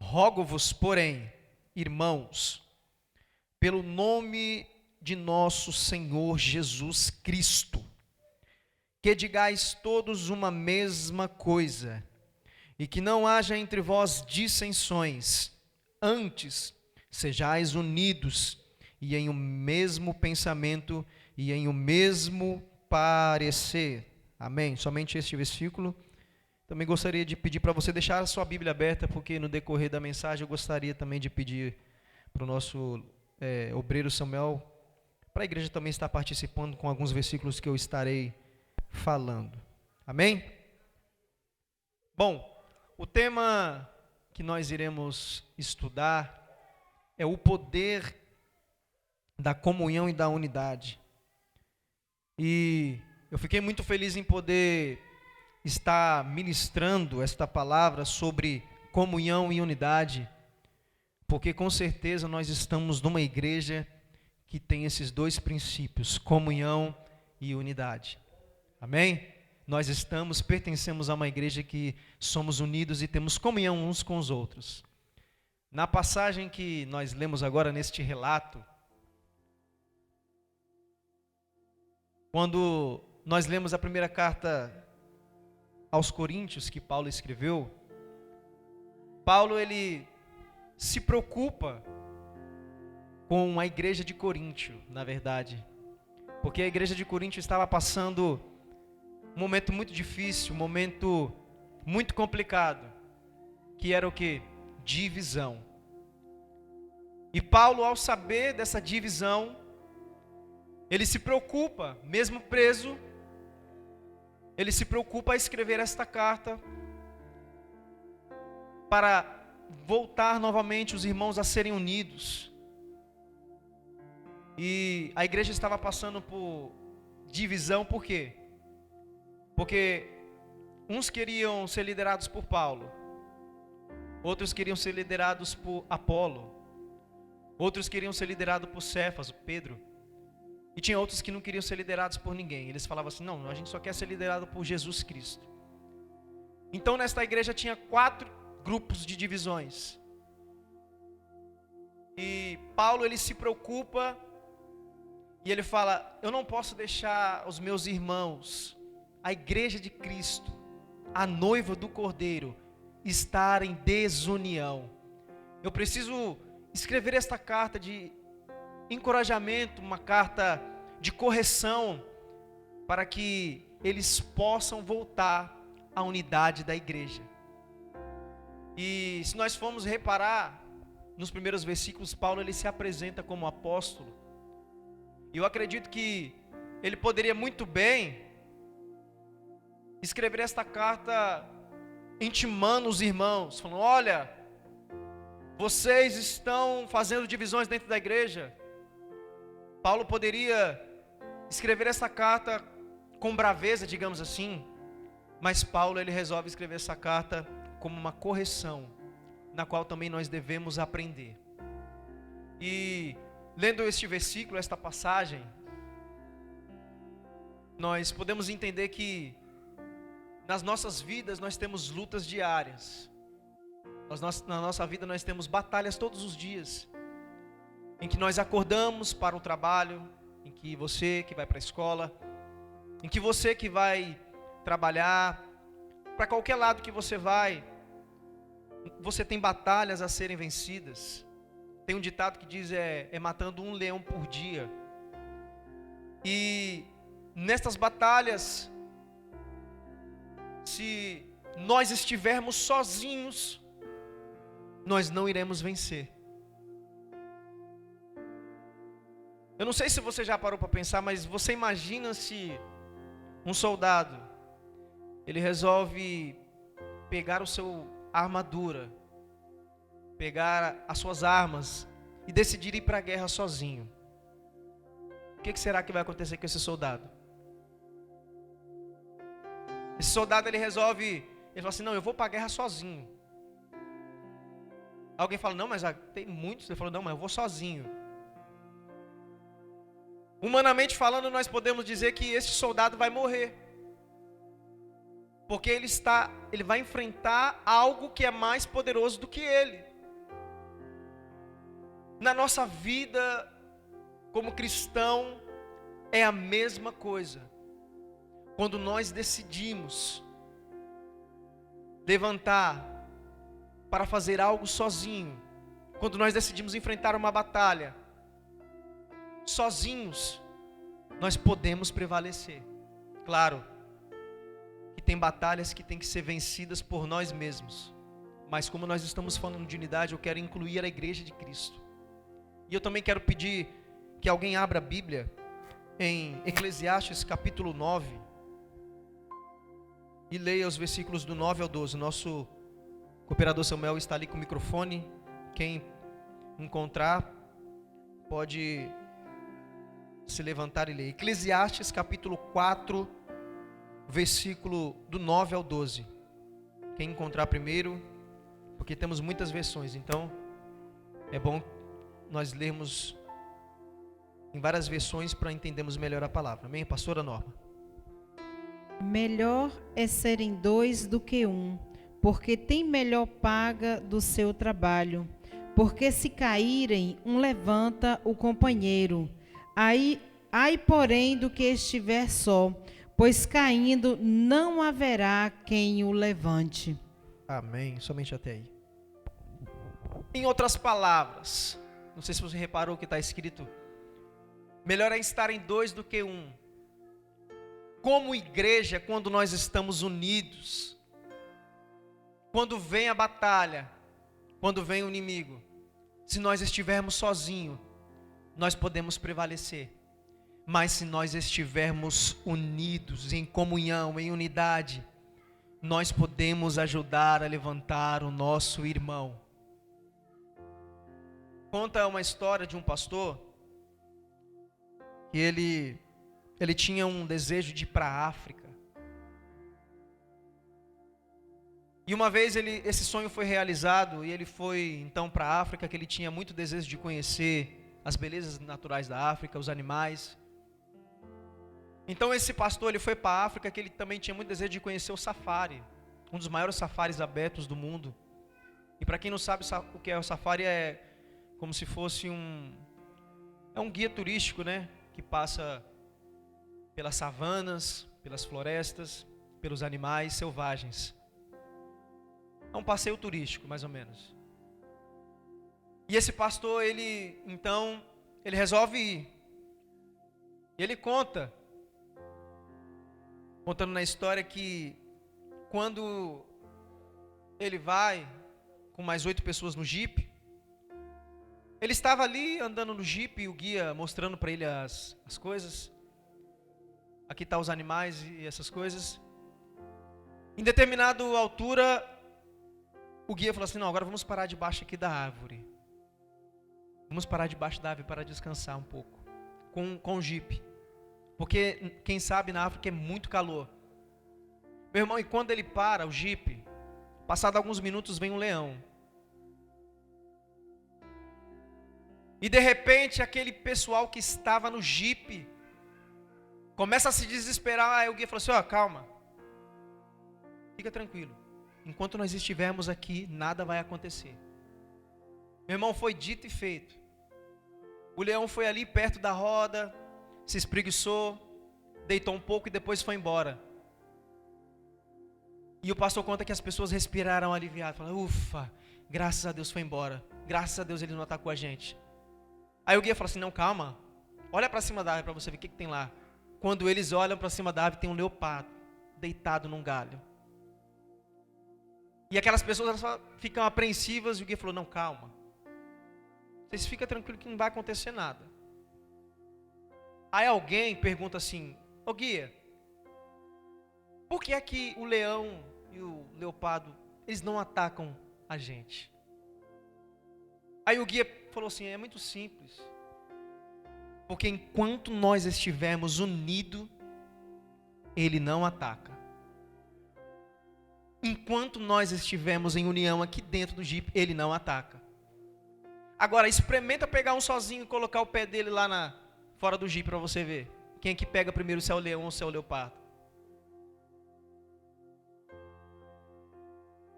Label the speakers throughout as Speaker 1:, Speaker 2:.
Speaker 1: Rogo-vos, porém, irmãos, pelo nome de nosso Senhor Jesus Cristo, que digais todos uma mesma coisa, e que não haja entre vós dissensões, antes sejais unidos, e em um mesmo pensamento, e em um mesmo parecer. Amém? Somente este versículo. Também gostaria de pedir para você deixar a sua Bíblia aberta, porque no decorrer da mensagem eu gostaria também de pedir para o nosso obreiro Samuel, para a igreja também estar participando com alguns versículos que eu estarei falando. Amém? Bom, o tema que nós iremos estudar é o poder da comunhão e da unidade. E eu fiquei muito feliz em poder estar ministrando esta palavra sobre comunhão e unidade, porque com certeza nós estamos numa igreja que tem esses dois princípios, comunhão e unidade. Amém? Nós pertencemos a uma igreja que somos unidos e temos comunhão uns com os outros. Na passagem que nós lemos agora neste relato, quando nós lemos a primeira carta aos Coríntios que Paulo escreveu, Paulo ele se preocupa com a igreja de Coríntio, na verdade, porque a igreja de Coríntio estava passando um momento muito difícil, um momento muito complicado, que era o quê? Divisão. E Paulo, ao saber dessa divisão, ele se preocupa, mesmo preso, ele se preocupa a escrever esta carta para voltar novamente os irmãos a serem unidos. E a igreja estava passando por divisão, por quê? Porque uns queriam ser liderados por Paulo, outros queriam ser liderados por Apolo, outros queriam ser liderados por Cefas, Pedro, e tinha outros que não queriam ser liderados por ninguém. Eles falavam assim: não, a gente só quer ser liderado por Jesus Cristo. Então nesta igreja tinha 4 grupos de divisões. E Paulo ele se preocupa e ele fala: eu não posso deixar os meus irmãos, a igreja de Cristo, a noiva do Cordeiro, estar em desunião. Eu preciso escrever esta carta de encorajamento, uma carta de correção, para que eles possam voltar à unidade da igreja. E se nós formos reparar, nos primeiros versículos, Paulo ele se apresenta como apóstolo. E eu acredito que ele poderia muito bem escrever esta carta intimando os irmãos, falando: olha, vocês estão fazendo divisões dentro da igreja. Paulo poderia escrever essa carta com braveza, digamos assim, mas Paulo ele resolve escrever essa carta como uma correção, na qual também nós devemos aprender. E lendo este versículo, esta passagem, nós podemos entender que nas nossas vidas nós temos lutas diárias. Na nossa vida nós temos batalhas todos os dias, em que nós acordamos para o trabalho, em que você que vai para a escola, em que você que vai trabalhar, para qualquer lado que você vai, você tem batalhas a serem vencidas. Tem um ditado que diz matando um leão por dia. E nestas batalhas, se nós estivermos sozinhos, nós não iremos vencer. Eu não sei se você já parou para pensar, mas você imagina se um soldado, ele resolve pegar o seu armadura, pegar as suas armas e decidir ir para a guerra sozinho. O que será que vai acontecer com esse soldado? Esse soldado ele fala assim: não, eu vou para a guerra sozinho. Alguém fala: não, mas tem muitos. Ele falou: não, mas eu vou sozinho. Humanamente falando, nós podemos dizer que esse soldado vai morrer, porque ele vai enfrentar algo que é mais poderoso do que ele. Na nossa vida como cristão é a mesma coisa. Quando nós decidimos levantar para fazer algo sozinho, quando nós decidimos enfrentar uma batalha sozinhos, nós podemos prevalecer. Claro que tem batalhas que têm que ser vencidas por nós mesmos, mas como nós estamos falando de unidade, eu quero incluir a igreja de Cristo. E eu também quero pedir que alguém abra a Bíblia em Eclesiastes capítulo 9 e leia os versículos do 9 ao 12. Nosso cooperador Samuel está ali com o microfone. Quem encontrar pode se levantar e ler. Eclesiastes capítulo 4, versículo do 9 ao 12. Quem encontrar primeiro, porque temos muitas versões, então é bom nós lermos em várias versões para entendermos melhor a palavra. Amém, pastora Norma?
Speaker 2: Melhor é serem dois do que um, porque tem melhor paga do seu trabalho. Porque se caírem, um levanta o companheiro. Ai, porém, do que estiver só, pois caindo não haverá quem o levante.
Speaker 1: Amém, somente até aí. Em outras palavras, não sei se você reparou o que está escrito, melhor é estarem dois do que um. Como igreja, quando nós estamos unidos, quando vem a batalha, quando vem o inimigo, se nós estivermos sozinhos, nós podemos prevalecer. Mas se nós estivermos unidos, em comunhão, em unidade, nós podemos ajudar a levantar o nosso irmão. Conta uma história de um pastor que ele tinha um desejo de ir para a África. E uma vez esse sonho foi realizado e ele foi então para a África, que ele tinha muito desejo de conhecer as belezas naturais da África, os animais. Então esse pastor ele foi para a África, que ele também tinha muito desejo de conhecer o safari, um dos maiores safaris abertos do mundo. E para quem não sabe o que é o safari, é como se fosse um guia turístico, né, que passa pelas savanas, pelas florestas, pelos animais selvagens. É um passeio turístico, mais ou menos. E esse pastor, ele resolve ir. E ele contando na história que quando ele vai com mais 8 pessoas no jipe, ele estava ali andando no jipe e o guia mostrando para ele as coisas. Aqui estão os animais e essas coisas. Em determinada altura, o guia falou assim: não, agora vamos parar debaixo aqui da árvore. Vamos parar debaixo da árvore para descansar um pouco. Com o jipe. Porque, quem sabe, na África é muito calor. Meu irmão, e quando ele para o jipe, passado alguns minutos vem um leão. E de repente, aquele pessoal que estava no jipe começa a se desesperar. Aí o guia falou assim: ó, calma. Fica tranquilo. Enquanto nós estivermos aqui, nada vai acontecer. Meu irmão, foi dito e feito. O leão foi ali perto da roda, se espreguiçou, deitou um pouco e depois foi embora. E o pastor conta que as pessoas respiraram aliviado, falaram: ufa, graças a Deus foi embora. Graças a Deus ele não atacou a gente. Aí o guia falou assim: não, calma. Olha para cima da árvore para você ver o que tem lá. Quando eles olham para cima da árvore, tem um leopardo deitado num galho. E aquelas pessoas elas ficam apreensivas e o guia falou: não, calma. Vocês ficam tranquilos que não vai acontecer nada. Aí alguém pergunta assim: ô guia, por que é que o leão e o leopardo, eles não atacam a gente? Aí o guia falou assim: é muito simples. Porque enquanto nós estivermos unidos, ele não ataca. Enquanto nós estivermos em união aqui dentro do jipe, ele não ataca. Agora, experimenta pegar um sozinho e colocar o pé dele lá fora do jipe para você ver. Quem é que pega primeiro, se é o leão ou se é o leopardo?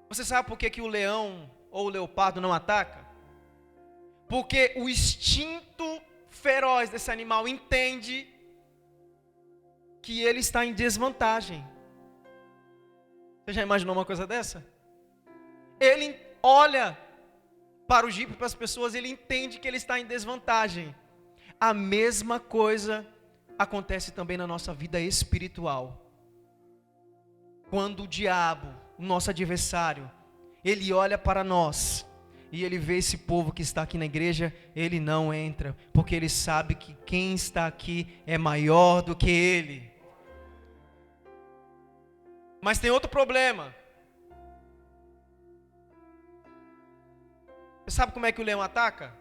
Speaker 1: Você sabe por que o leão ou o leopardo não ataca? Porque o instinto feroz desse animal entende que ele está em desvantagem. Você já imaginou uma coisa dessa? Ele olha para o jipe, para as pessoas, ele entende que ele está em desvantagem. A mesma coisa acontece também na nossa vida espiritual. Quando o diabo, o nosso adversário, ele olha para nós e ele vê esse povo que está aqui na igreja, ele não entra, porque ele sabe que quem está aqui é maior do que ele. Mas tem outro problema. Você sabe como é que o leão ataca?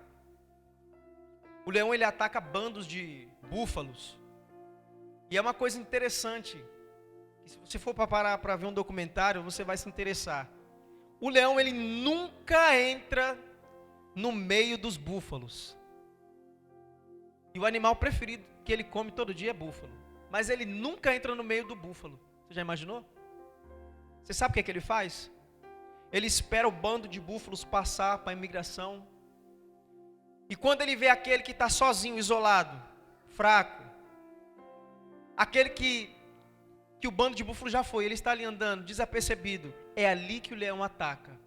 Speaker 1: O leão, ele ataca bandos de búfalos. E é uma coisa interessante, que se você for parar para ver um documentário, você vai se interessar. O leão, ele nunca entra no meio dos búfalos. E o animal preferido que ele come todo dia é búfalo. Mas ele nunca entra no meio do búfalo. Você já imaginou? Você sabe o que é que ele faz? Ele espera o bando de búfalos passar para a imigração. E quando ele vê aquele que está sozinho, isolado, fraco, aquele que o bando de búfalos já foi, ele está ali andando, desapercebido, é ali que o leão ataca.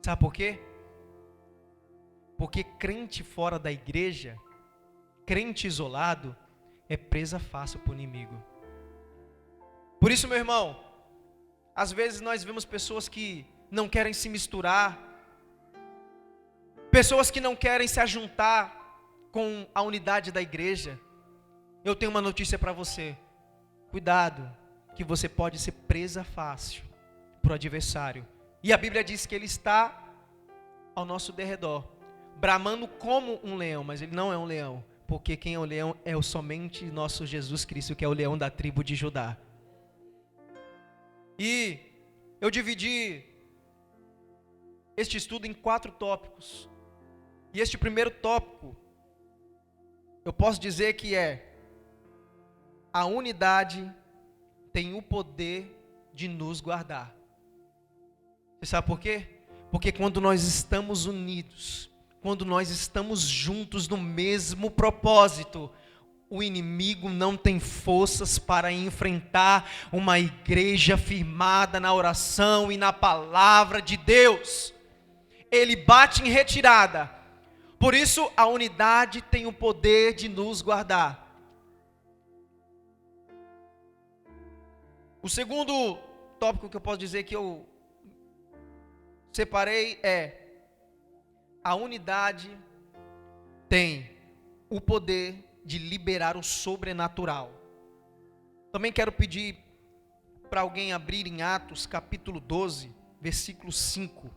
Speaker 1: Sabe por quê? Porque crente fora da igreja, crente isolado, é presa fácil para o inimigo. Por isso, meu irmão, às vezes nós vemos pessoas que não querem se misturar, pessoas que não querem se ajuntar com a unidade da igreja. Eu tenho uma notícia para você. Cuidado, que você pode ser presa fácil para o adversário. E a Bíblia diz que ele está ao nosso derredor, bramando como um leão, mas ele não é um leão, porque quem é o leão é somente nosso Jesus Cristo, que é o leão da tribo de Judá. E eu dividi este estudo em 4 tópicos. E este primeiro tópico, eu posso dizer que é: a unidade tem o poder de nos guardar. Você sabe por quê? Porque quando nós estamos unidos, quando nós estamos juntos no mesmo propósito, o inimigo não tem forças para enfrentar uma igreja firmada na oração e na palavra de Deus. Ele bate em retirada. Por isso, a unidade tem o poder de nos guardar. O segundo tópico que eu posso dizer que eu separei é: a unidade tem o poder de liberar o sobrenatural. Também quero pedir para alguém abrir em Atos capítulo 12, versículo 5.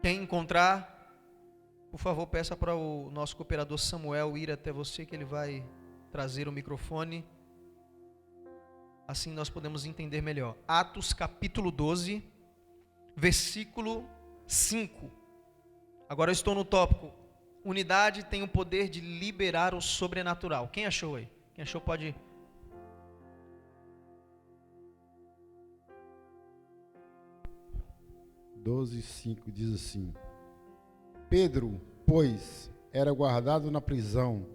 Speaker 1: Quem encontrar, por favor, peça para o nosso cooperador Samuel ir até você, que ele vai trazer o microfone. Assim nós podemos entender melhor. Atos capítulo 12, versículo 5. Agora eu estou no tópico: unidade tem o poder de liberar o sobrenatural. Quem achou aí? Quem achou pode ir.
Speaker 3: Doze, 5 diz assim: Pedro, pois, era guardado na prisão,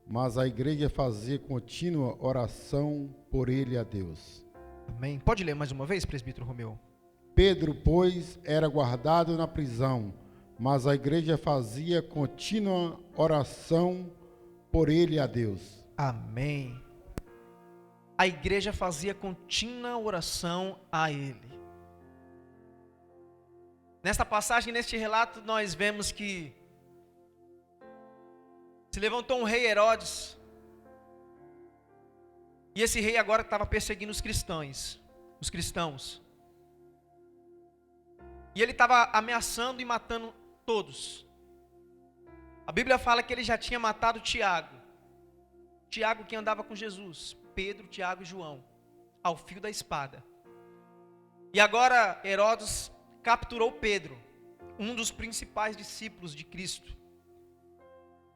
Speaker 3: mas a igreja fazia contínua oração por ele a Deus.
Speaker 1: Amém. Pode ler mais uma vez, presbítero Romeu?
Speaker 3: Pedro, pois, era guardado na prisão, mas a igreja fazia contínua oração por ele a Deus.
Speaker 1: Amém. A igreja fazia contínua oração a ele. Nesta passagem, neste relato, nós vemos que se levantou um rei Herodes, e esse rei agora estava perseguindo os cristãos. E ele estava ameaçando e matando todos. A Bíblia fala que ele já tinha matado Tiago que andava com Jesus, Pedro, Tiago e João, ao fio da espada. E agora Herodes capturou Pedro, um dos principais discípulos de Cristo,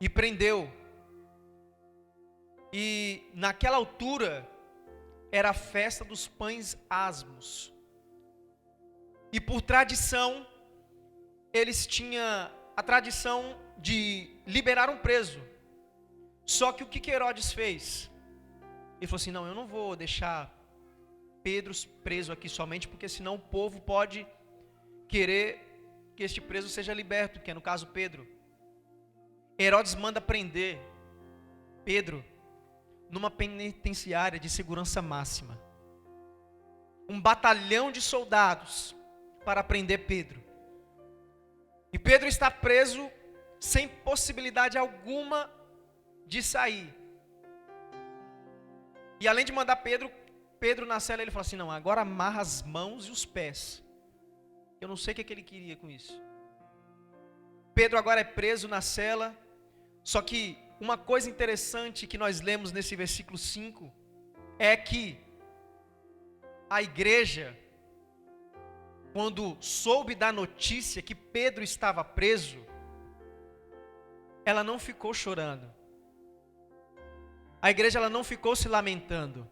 Speaker 1: e prendeu. E naquela altura era a festa dos pães asmos. E por tradição, eles tinham a tradição de liberar um preso. Só que o que Herodes fez? Ele falou assim, não, eu não vou deixar Pedro preso aqui somente, porque senão o povo pode querer que este preso seja liberto, que é no caso Pedro. Herodes manda prender Pedro numa penitenciária de segurança máxima. Um batalhão de soldados para prender Pedro. E Pedro está preso sem possibilidade alguma de sair. E além de mandar Pedro na cela, ele fala assim, não, agora amarra as mãos e os pés. Eu não sei o que ele queria com isso. Pedro agora é preso na cela. Só que uma coisa interessante que nós lemos nesse versículo 5 é que a igreja, quando soube da notícia que Pedro estava preso, ela não ficou chorando. A igreja ela não ficou se lamentando.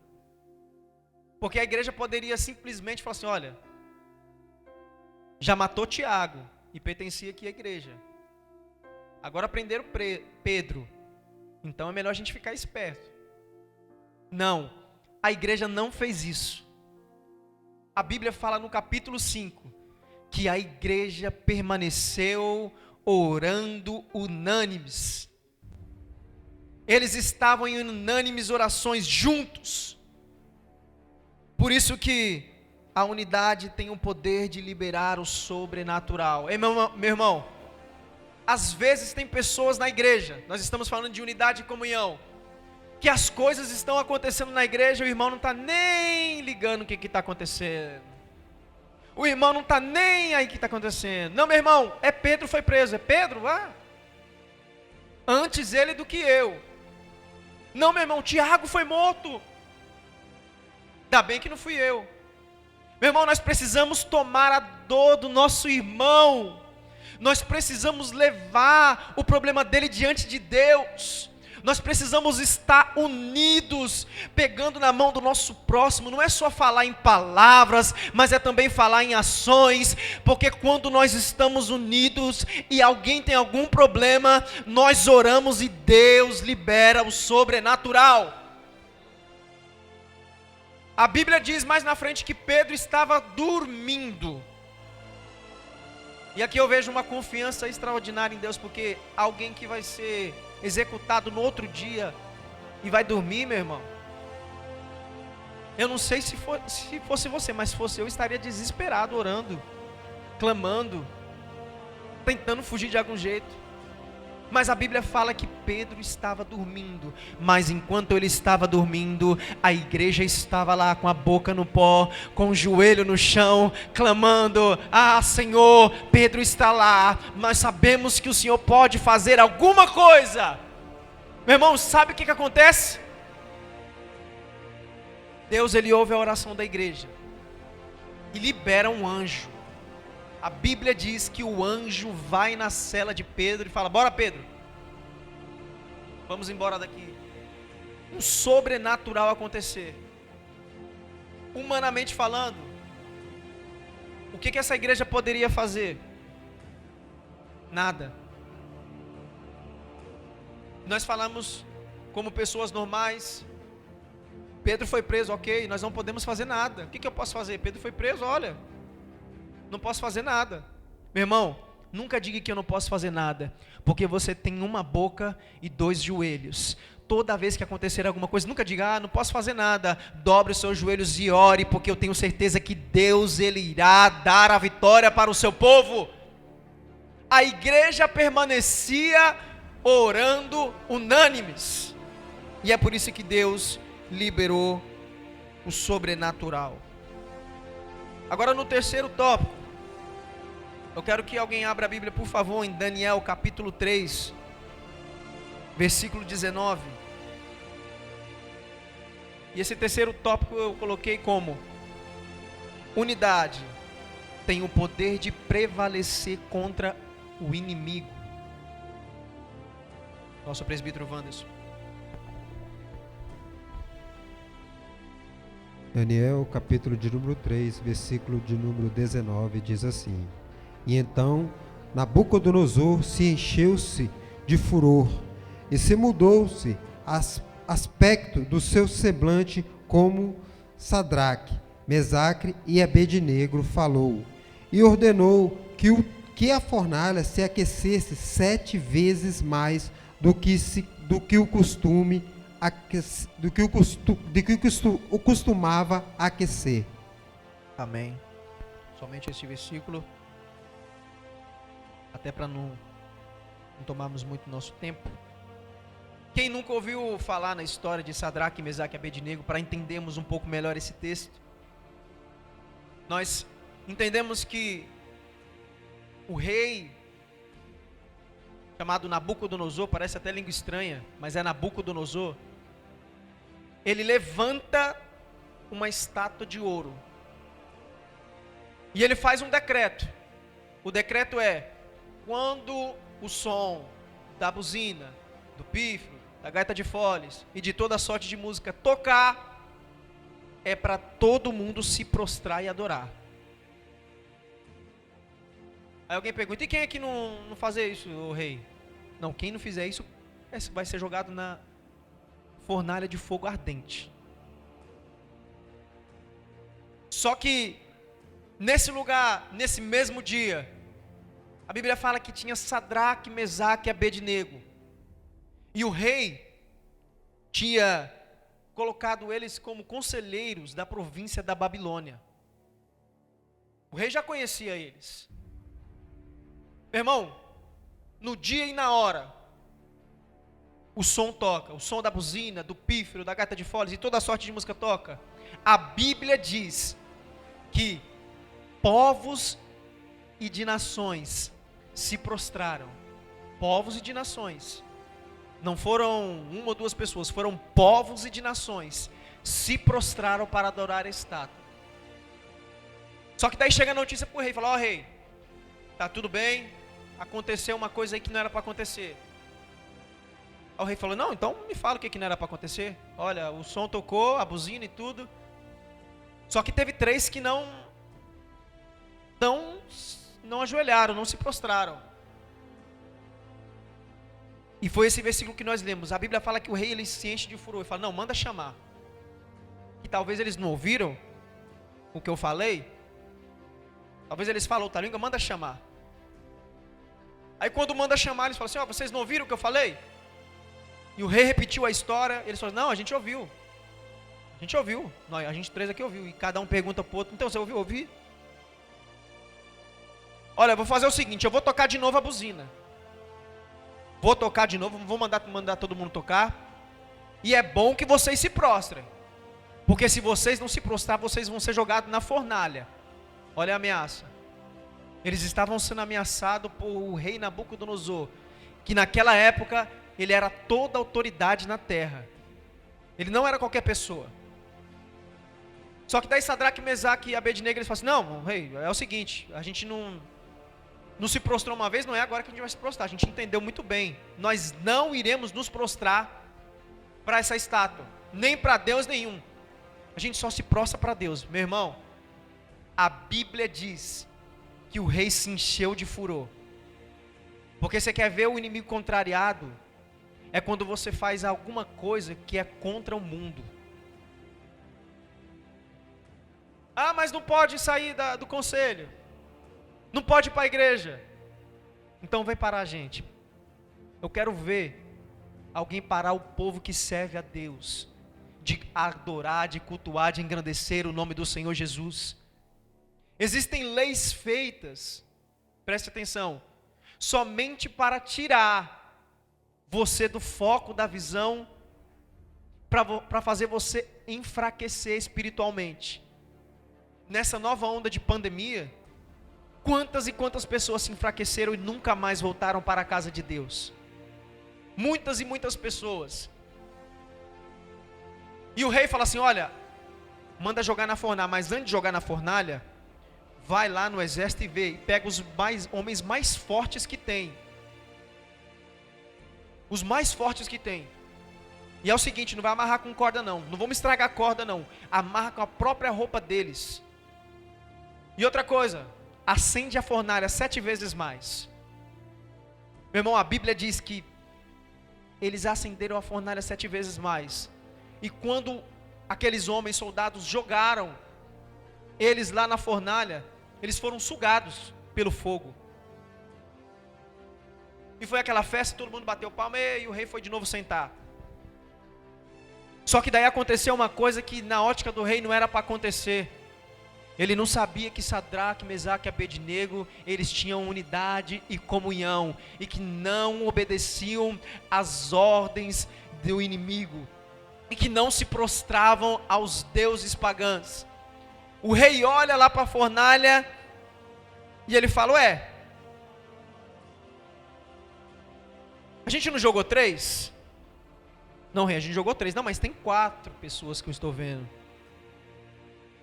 Speaker 1: Porque a igreja poderia simplesmente falar assim, olha, já matou Tiago e pertencia aqui à igreja. Agora prenderam Pedro. Então é melhor a gente ficar esperto. Não, a igreja não fez isso. A Bíblia fala no capítulo 5 que a igreja permaneceu orando unânimes. Eles estavam em unânimes orações juntos. Por isso que a unidade tem o poder de liberar o sobrenatural. Ei, meu irmão, às vezes tem pessoas na igreja, nós estamos falando de unidade e comunhão, que as coisas estão acontecendo na igreja, o irmão não está nem ligando o que está acontecendo. O irmão não está nem aí o que está acontecendo. Não, meu irmão, Pedro foi preso. É Pedro? Antes ele do que eu. Não, meu irmão, Tiago foi morto. Ainda bem que não fui eu. Meu irmão, nós precisamos tomar a dor do nosso irmão. Nós precisamos levar o problema dele diante de Deus. Nós precisamos estar unidos, pegando na mão do nosso próximo. Não é só falar em palavras, mas é também falar em ações. Porque quando nós estamos unidos e alguém tem algum problema, nós oramos e Deus libera o sobrenatural. A Bíblia diz mais na frente que Pedro estava dormindo. E aqui eu vejo uma confiança extraordinária em Deus, porque alguém que vai ser executado no outro dia e vai dormir, meu irmão. Eu não sei se fosse você, mas se fosse eu estaria desesperado, orando, clamando, tentando fugir de algum jeito. Mas a Bíblia fala que Pedro estava dormindo, mas enquanto ele estava dormindo, a igreja estava lá com a boca no pó, com o joelho no chão, clamando: ah, Senhor, Pedro está lá, nós sabemos que o Senhor pode fazer alguma coisa. Meu irmão, sabe o que acontece? Deus, ele ouve a oração da igreja e libera um anjo. A Bíblia diz que o anjo vai na cela de Pedro e fala: bora, Pedro, vamos embora daqui. Um sobrenatural acontecer. Humanamente falando, o que essa igreja poderia fazer? Nada. Nós falamos como pessoas normais. Pedro foi preso, ok, nós não podemos fazer nada. O que eu posso fazer? Pedro foi preso, olha, não posso fazer nada. Meu irmão, nunca diga que eu não posso fazer nada, porque você tem uma boca e 2 joelhos. Toda vez que acontecer alguma coisa, nunca diga: não posso fazer nada. Dobre os seus joelhos e ore, porque eu tenho certeza que Deus, ele irá dar a vitória para o seu povo. A igreja permanecia orando unânimes, e é por isso que Deus liberou o sobrenatural. Agora, no terceiro tópico, eu quero que alguém abra a Bíblia, por favor, em Daniel capítulo 3, versículo 19. E esse terceiro tópico eu coloquei como: unidade tem o poder de prevalecer contra o inimigo. Nosso presbítero Wanderson.
Speaker 4: Daniel, capítulo de número 3, versículo de número 19, diz assim: E então Nabucodonosor se encheu-se de furor e se mudou-se aspecto do seu semblante como Sadraque, Mesaque e Abednego falou, e ordenou que a fornalha se aquecesse 7 vezes mais do que o costumava aquecer.
Speaker 1: Amém. Somente este versículo, até para não tomarmos muito nosso tempo. Quem nunca ouviu falar na história de Sadraque, Mesaque e Abednego, para entendermos um pouco melhor esse texto? Nós entendemos que o rei, chamado Nabucodonosor, parece até língua estranha, mas é Nabucodonosor, ele levanta uma estátua de ouro. E ele faz um decreto. O decreto é: quando o som da buzina, do pífaro, da gaita de foles e de toda sorte de música tocar, é para todo mundo se prostrar e adorar. Aí alguém pergunta: e quem é que não fazer isso, o rei? Não, quem não fizer isso vai ser jogado na fornalha de fogo ardente. Só que nesse lugar, nesse mesmo dia, a Bíblia fala que tinha Sadraque, Mesaque e Abednego. E o rei tinha colocado eles como conselheiros da província da Babilônia. O rei já conhecia eles. Meu irmão, no dia e na hora, o som toca, o som da buzina, do pífaro, da gaita de foles e toda a sorte de música toca. A Bíblia diz que povos e de nações se prostraram. Povos e de nações. Não foram uma ou duas pessoas, foram povos e de nações se prostraram para adorar a estátua. Só que daí chega a notícia para o rei, fala: ó rei, tá tudo bem, aconteceu uma coisa aí que não era para acontecer. Aí o rei falou: não, então me fala o que não era para acontecer. Olha, o som tocou, a buzina e tudo. Só que teve 3 que não ajoelharam, não se prostraram. E foi esse versículo que nós lemos. A Bíblia fala que o rei ele se enche de furor e fala: não, manda chamar. E talvez eles não ouviram o que eu falei. Talvez eles falam outra língua, manda chamar. Aí quando manda chamar, eles falam assim: ó, vocês não ouviram o que eu falei? E o rei repetiu a história. Eles falam: não, a gente ouviu. A gente ouviu. A gente 3 aqui ouviu. E cada um pergunta para o outro: então você ouviu? Ouvi. Olha, eu vou fazer o seguinte, eu vou tocar de novo a buzina. Vou tocar de novo, vou mandar todo mundo tocar. E é bom que vocês se prostrem. Porque se vocês não se prostrar, vocês vão ser jogados na fornalha. Olha a ameaça. Eles estavam sendo ameaçados por o rei Nabucodonosor, que naquela época ele era toda a autoridade na terra. Ele não era qualquer pessoa. Só que daí Sadraque, Mesaque e Abednego, eles falam assim: não, rei, é o seguinte, a gente não se prostrou uma vez, não é agora que a gente vai se prostrar. A gente entendeu muito bem. Nós não iremos nos prostrar para essa estátua, nem para Deus nenhum. A gente só se prostra para Deus. Meu irmão, a Bíblia diz que o rei se encheu de furor. Porque você quer ver o inimigo contrariado? É quando você faz alguma coisa que é contra o mundo. Ah, mas não pode sair do conselho. Não pode ir para a igreja. Então vem parar, gente. Eu quero ver alguém parar o povo que serve a Deus, de adorar, de cultuar, de engrandecer o nome do Senhor Jesus. Existem leis feitas, preste atenção, somente para tirar você do foco da visão, para fazer você enfraquecer espiritualmente. Nessa nova onda de pandemia, quantas e quantas pessoas se enfraqueceram e nunca mais voltaram para a casa de Deus? Muitas e muitas pessoas. E o rei fala assim: olha, manda jogar na fornalha, mas antes de jogar na fornalha, vai lá no exército e vê, e pega os homens mais fortes que tem. Os mais fortes que tem. E é o seguinte, não vai amarrar com corda não vamos estragar a corda não, amarra com a própria roupa deles. E outra coisa, acende a fornalha 7 vezes mais. Meu irmão, a Bíblia diz que eles acenderam a fornalha 7 vezes mais. E quando aqueles homens, soldados, jogaram eles lá na fornalha, eles foram sugados pelo fogo. E foi aquela festa, todo mundo bateu palma e o rei foi de novo sentar. Só que daí aconteceu uma coisa que na ótica do rei não era para acontecer. Ele não sabia que Sadraque, Mesaque e Abednego, eles tinham unidade e comunhão, e que não obedeciam às ordens do inimigo, e que não se prostravam aos deuses pagãos. O rei olha lá para a fornalha, e ele fala, ué, a gente não jogou 3? Não, rei, a gente jogou 3. Não, mas tem 4 pessoas que eu estou vendo.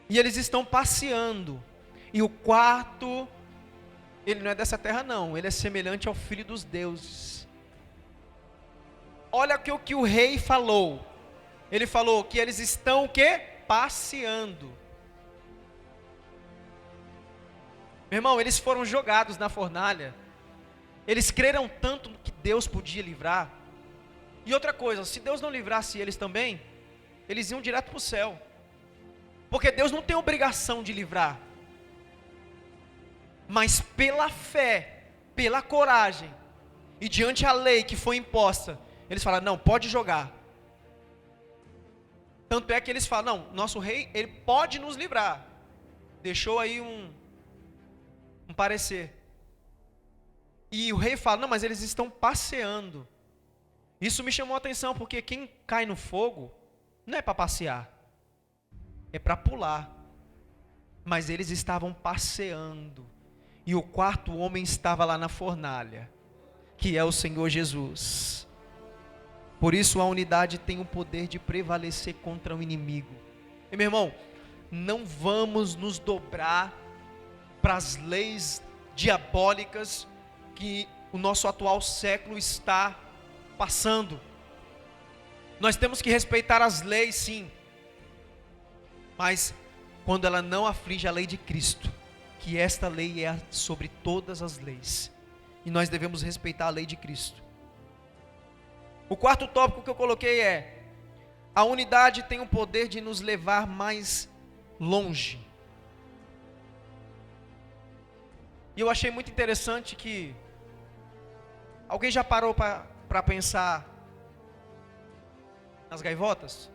Speaker 1: E eles estão passeando. E o quarto, ele não é dessa terra não. Ele é semelhante ao filho dos deuses. Olha o que o rei falou. Ele falou que eles estão o quê? Passeando. Meu irmão, eles foram jogados na fornalha. Eles creram tanto que Deus podia livrar. E outra coisa, se Deus não livrasse eles também, eles iam direto para o céu. Porque Deus não tem obrigação de livrar. Mas pela fé, pela coragem, e diante a lei que foi imposta, eles falaram, não, pode jogar. Tanto é que eles falam, não, nosso rei, ele pode nos livrar. Deixou aí um parecer. E o rei fala, não, mas eles estão passeando. Isso me chamou a atenção, porque quem cai no fogo, não é para passear. É para pular. Mas eles estavam passeando. E o quarto homem estava lá na fornalha, que é o Senhor Jesus. Por isso a unidade tem o poder de prevalecer contra o inimigo. E meu irmão, não vamos nos dobrar para as leis diabólicas que o nosso atual século está passando. Nós temos que respeitar as leis, sim, mas quando ela não aflige a lei de Cristo, que esta lei é sobre todas as leis, e nós devemos respeitar a lei de Cristo. O quarto tópico que eu coloquei é: a unidade tem o poder de nos levar mais longe. E eu achei muito interessante que alguém já parou para pensar nas gaivotas?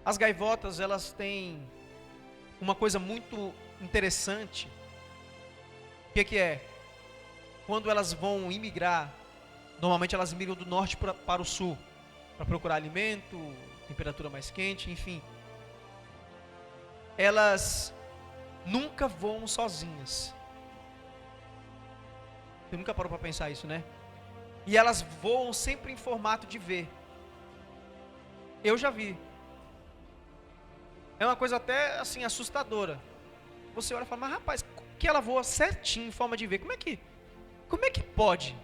Speaker 1: As gaivotas, elas têm uma coisa muito interessante. O que é? Quando elas vão imigrar, normalmente elas migram do norte para o sul, para procurar alimento, temperatura mais quente, enfim. Elas nunca voam sozinhas. Você nunca parou para pensar isso, né? E elas voam sempre em formato de V. Eu já vi. É uma coisa até assim assustadora. Você olha e fala, mas rapaz, como que ela voa certinho em forma de V? Como é que pode?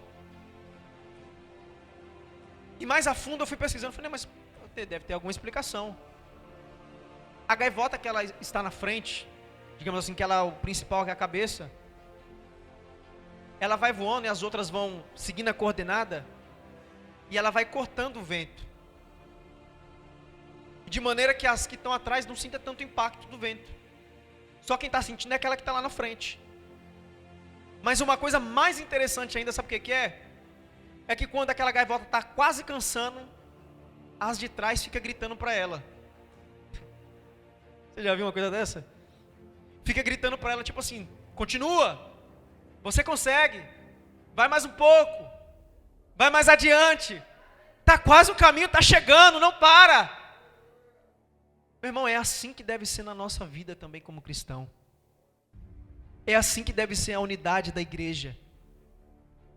Speaker 1: E mais a fundo eu fui pesquisando, falei, mas deve ter alguma explicação. A gaivota que ela está na frente, digamos assim, que ela é o principal, que é a cabeça, ela vai voando e as outras vão seguindo a coordenada, e ela vai cortando o vento, de maneira que as que estão atrás não sintam tanto impacto do vento. Só quem está sentindo é aquela que está lá na frente. Mas uma coisa mais interessante ainda, sabe o que é? É que quando aquela gaivota está quase cansando, as de trás ficam gritando para ela. Você já viu uma coisa dessa? Fica gritando para ela, tipo assim, continua, você consegue, vai mais um pouco, vai mais adiante, está quase o caminho, está chegando, não para. Meu irmão, é assim que deve ser na nossa vida também como cristão. É assim que deve ser a unidade da igreja.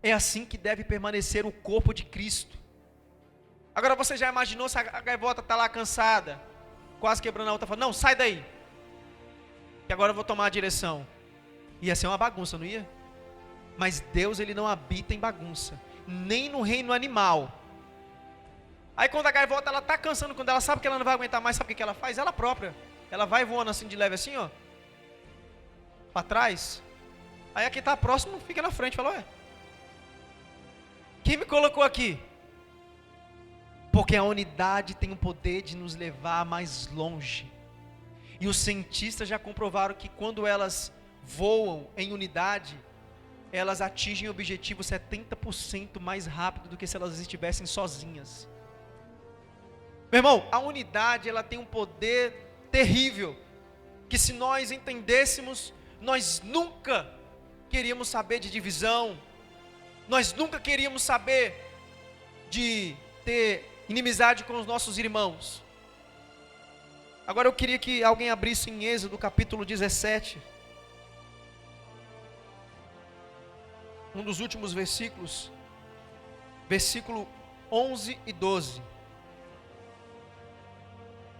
Speaker 1: É assim que deve permanecer o corpo de Cristo. Agora você já imaginou se a gaivota está lá cansada, quase quebrando a outra, fala, não, sai daí, que agora eu vou tomar a direção. Ia ser uma bagunça, não ia? Mas Deus, Ele não habita em bagunça, nem no reino animal. Aí quando a gaivota ela está cansando, quando ela sabe que ela não vai aguentar mais, sabe o que ela faz? Ela própria, ela vai voando assim de leve assim, ó, para trás, Aí quem está próximo fica na frente, fala, ué, quem me colocou aqui? Porque a unidade tem o poder de nos levar mais longe. E os cientistas já comprovaram que quando elas voam em unidade, elas atingem o objetivo 70% mais rápido do que se elas estivessem sozinhas. Meu irmão, a unidade ela tem um poder terrível, que se nós entendêssemos, nós nunca queríamos saber de divisão, nós nunca queríamos saber de ter inimizade com os nossos irmãos. Agora eu queria que alguém abrisse em Êxodo capítulo 17, um dos últimos versículos, versículo 11 e 12.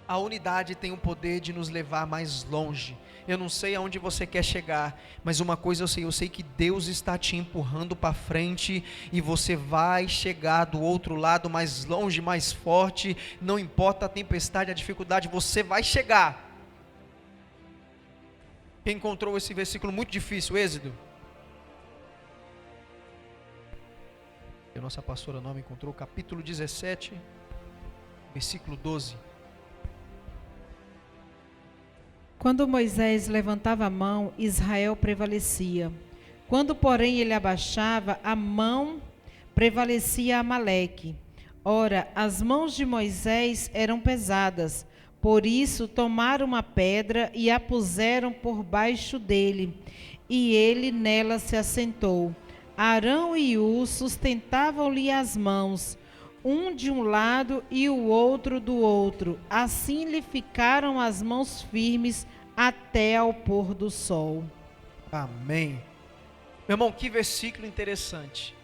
Speaker 1: A unidade tem o poder de nos levar mais longe. Eu não sei aonde você quer chegar, mas uma coisa eu sei que Deus está te empurrando para frente e você vai chegar do outro lado mais longe, mais forte. Não importa a tempestade, a dificuldade, você vai chegar. Quem encontrou esse versículo muito difícil, Êxodo? A nossa pastora não me encontrou, capítulo 17, versículo 12.
Speaker 2: Quando Moisés levantava a mão, Israel prevalecia. Quando, porém, ele abaixava a mão, prevalecia Amaleque. Ora, as mãos de Moisés eram pesadas, por isso tomaram uma pedra e a puseram por baixo dele, e ele nela se assentou. Arão e Ur sustentavam-lhe as mãos, um de um lado e o outro do outro. Assim lhe ficaram as mãos firmes até ao pôr do sol.
Speaker 1: Amém. Meu irmão, que versículo interessante.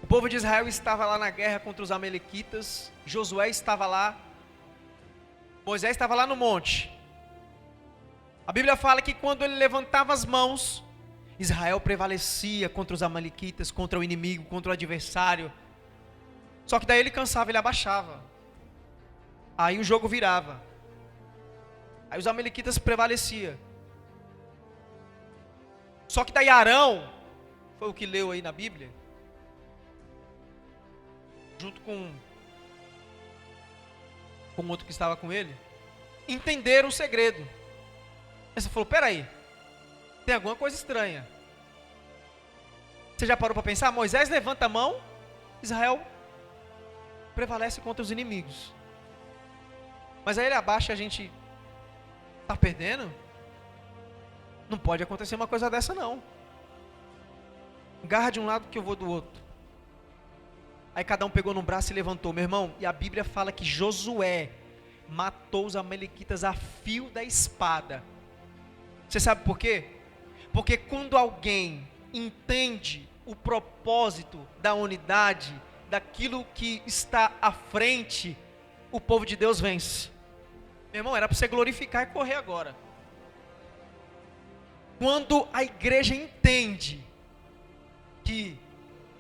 Speaker 1: O povo de Israel estava lá na guerra contra os amalequitas, Josué estava lá, Moisés estava lá no monte. A Bíblia fala que quando ele levantava as mãos, Israel prevalecia contra os amalequitas, contra o inimigo, contra o adversário. Só que daí ele cansava, ele abaixava. Aí o jogo virava. Aí os amalequitas prevaleciam. Só que daí Arão, foi o que leu aí na Bíblia, junto com outro que estava com ele, entenderam o segredo. Aí você falou, peraí, tem alguma coisa estranha. Você já parou para pensar? Moisés levanta a mão, Israel prevalece contra os inimigos. Mas aí ele abaixa e a gente está perdendo? Não pode acontecer uma coisa dessa não. Garra de um lado que eu vou do outro. Aí cada um pegou num braço e levantou, meu irmão. E a Bíblia fala que Josué matou os amalequitas a fio da espada. Você sabe por quê? Porque quando alguém entende o propósito da unidade, daquilo que está à frente, o povo de Deus vence. Meu irmão, era para você glorificar e correr agora. Quando a igreja entende que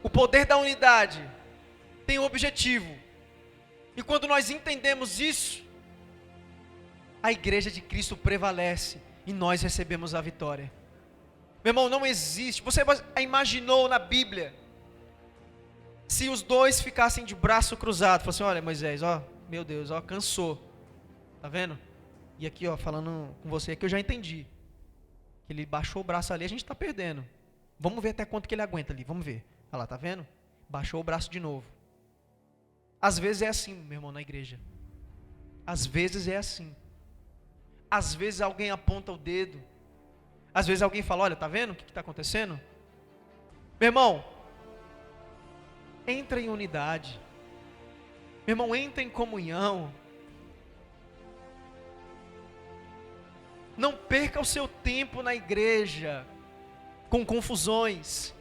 Speaker 1: o poder da unidade tem um objetivo, e quando nós entendemos isso, a igreja de Cristo prevalece e nós recebemos a vitória. Meu irmão, não existe. Você imaginou na Bíblia se os dois ficassem de braço cruzado? Falaram assim, olha Moisés, ó, meu Deus, ó, cansou. Tá vendo? E aqui, ó, falando com você aqui, eu já entendi. Ele baixou o braço ali, a gente está perdendo. Vamos ver até quanto que ele aguenta ali, vamos ver. Olha lá, tá vendo? Baixou o braço de novo. Às vezes é assim, meu irmão, na igreja. Às vezes é assim. Às vezes alguém aponta o dedo. Às vezes alguém fala, olha, tá vendo o que está acontecendo? Meu irmão, entra em unidade. Meu irmão, entra em comunhão. Não perca o seu tempo na igreja com confusões,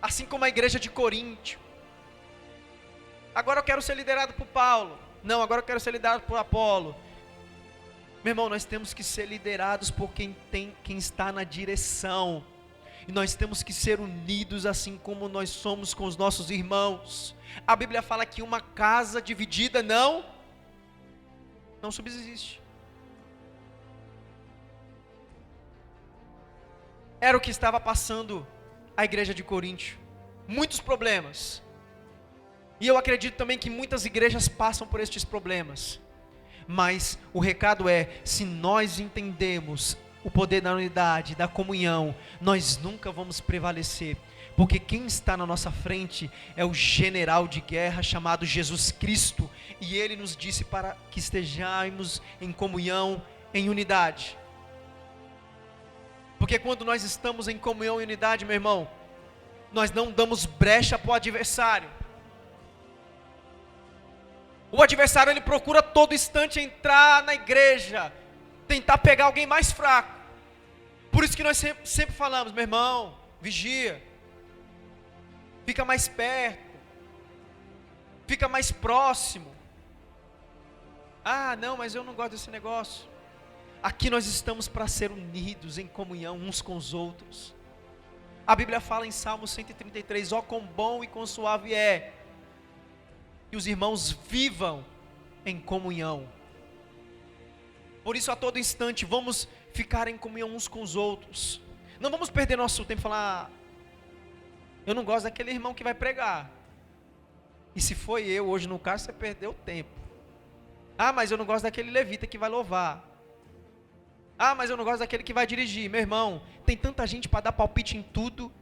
Speaker 1: assim como a igreja de Coríntio. Agora eu quero ser liderado por Paulo. Não, agora eu quero ser liderado por Apolo. Meu irmão, nós temos que ser liderados por quem está na direção. E nós temos que ser unidos assim como nós somos com os nossos irmãos. A Bíblia fala que uma casa dividida não subsiste. Era o que estava passando a igreja de Coríntio. Muitos problemas. E eu acredito também que muitas igrejas passam por estes problemas. Mas o recado é, se nós entendemos o poder da unidade, da comunhão, nós nunca vamos prevalecer. Porque quem está na nossa frente é o general de guerra chamado Jesus Cristo. E Ele nos disse para que estejamos em comunhão, em unidade. Porque quando nós estamos em comunhão e unidade, meu irmão, nós não damos brecha para o adversário. O adversário, ele procura todo instante entrar na igreja, tentar pegar alguém mais fraco. Por isso que nós sempre falamos, meu irmão, vigia, fica mais perto, fica mais próximo. Ah, não, mas eu não gosto desse negócio. Aqui nós estamos para ser unidos em comunhão uns com os outros. A Bíblia fala em Salmo 133, ó quão bom e quão suave é que os irmãos vivam em comunhão. Por isso a todo instante vamos ficar em comunhão uns com os outros. Não vamos perder nosso tempo e falar, eu não gosto daquele irmão que vai pregar. E se foi eu hoje no caso, você perdeu tempo. Ah, mas eu não gosto daquele levita que vai louvar. Ah, mas eu não gosto daquele que vai dirigir. Meu irmão, tem tanta gente para dar palpite em tudo.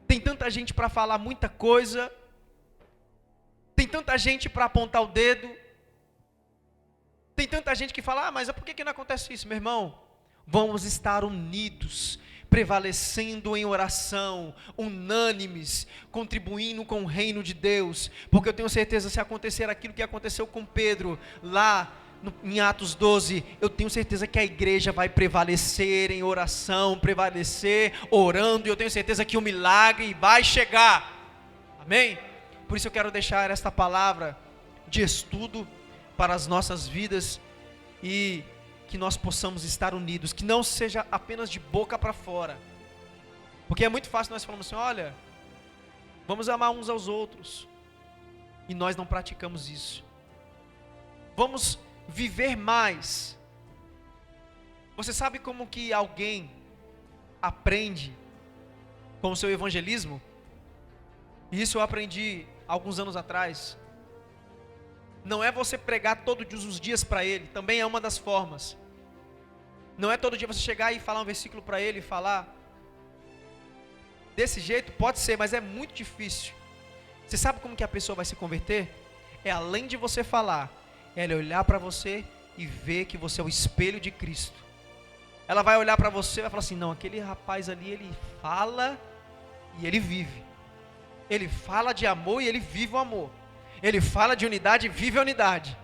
Speaker 1: Tem tanta gente para falar muita coisa. Tem tanta gente para apontar o dedo. Tem tanta gente que fala, ah, mas por que não acontece isso? Meu irmão, vamos estar unidos, prevalecendo em oração, unânimes, contribuindo com o reino de Deus. Porque eu tenho certeza, se acontecer aquilo que aconteceu com Pedro, lá em Atos 12, eu tenho certeza que a igreja vai prevalecer em oração, prevalecer orando, e eu tenho certeza que o milagre vai chegar. Amém? Por isso eu quero deixar esta palavra de estudo para as nossas vidas e que nós possamos estar unidos, que não seja apenas de boca para fora. Porque é muito fácil nós falarmos assim, olha, vamos amar uns aos outros, e nós não praticamos isso. Vamos viver mais. Você sabe como que alguém aprende com o seu evangelismo? Isso eu aprendi alguns anos atrás. Não é você pregar todos os dias para ele, também é uma das formas. Não é todo dia você chegar e falar um versículo para ele e falar. Desse jeito pode ser, mas é muito difícil. Você sabe como que a pessoa vai se converter? É além de você falar, ela olhar para você e ver que você é o espelho de Cristo. Ela vai olhar para você e vai falar assim, não, aquele rapaz ali, ele fala e ele vive. Ele fala de amor e ele vive o amor. Ele fala de unidade e vive a unidade.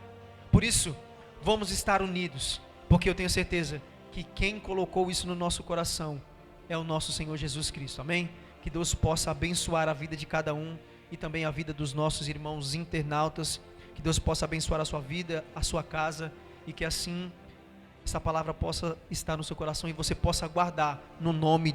Speaker 1: Por isso, vamos estar unidos, porque eu tenho certeza que quem colocou isso no nosso coração é o nosso Senhor Jesus Cristo, amém? Que Deus possa abençoar a vida de cada um e também a vida dos nossos irmãos internautas, que Deus possa abençoar a sua vida, a sua casa, e que assim essa palavra possa estar no seu coração e você possa guardar no nome